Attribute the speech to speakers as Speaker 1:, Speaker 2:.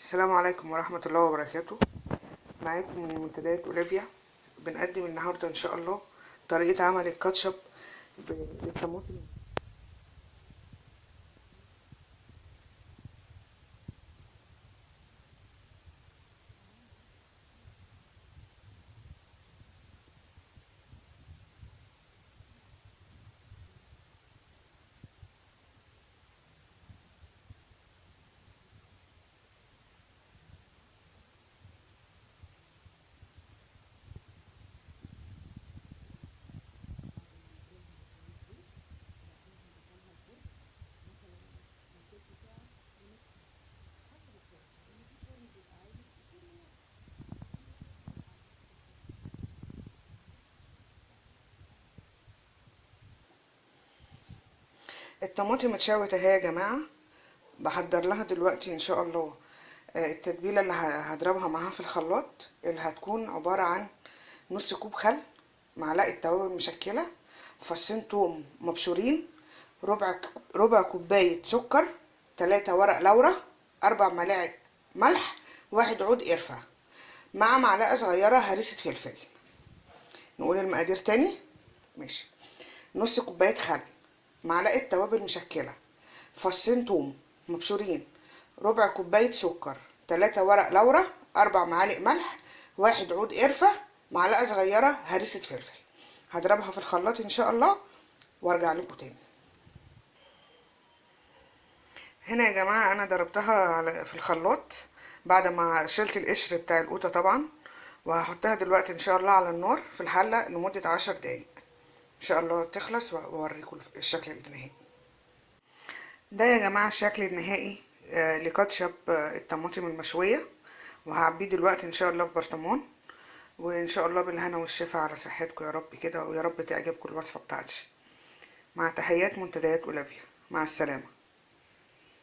Speaker 1: السلام عليكم ورحمة الله وبركاته. معاكم من منتديات أوليفيا. بنقدم النهاردة إن شاء الله طريقة عمل الكاتشب بالطماطم. الطماطم اتشوت اهي يا جماعة. بحضر لها دلوقتي إن شاء الله التتبيلة اللي هضربها معاها في الخلاط، اللي هتكون عبارة عن نص كوب خل، معلقة توابل مشكلة، فصين توم مبشورين، ربع كوباية سكر، 3 ورق لورا، 4 ملاعق ملح، 1 عود قرفة، مع معلقة صغيرة هريسة فلفل. نقول المقادير تاني. ماشي. نص كوباية خل، معلقة توابل مشكلة، فصين توم مبشورين، ربع كوباية سكر، 3 ورق لورا، 4 معالق ملح، 1 عود قرفة، معلقة صغيرة هريسة فلفل. هضربها في الخلاط ان شاء الله وارجع لكم تاني. هنا يا جماعة انا ضربتها في الخلاط بعد ما شلت القشر بتاع القوطة طبعا، وهحطها دلوقتي ان شاء الله على النار في الحلة لمدة 10 دقايق ان شاء الله تخلص واوريكم الشكل النهائي. ده يا جماعة الشكل النهائي لكاتشب الطماطم المشوية، وهعبيه دلوقتي ان شاء الله في برطمان، وان شاء الله بالهنا والشفا على صحتكم يا رب كده، ويا رب تعجبكم الوصفة بتاعتي. مع تحيات منتديات أولافيا، مع السلامة.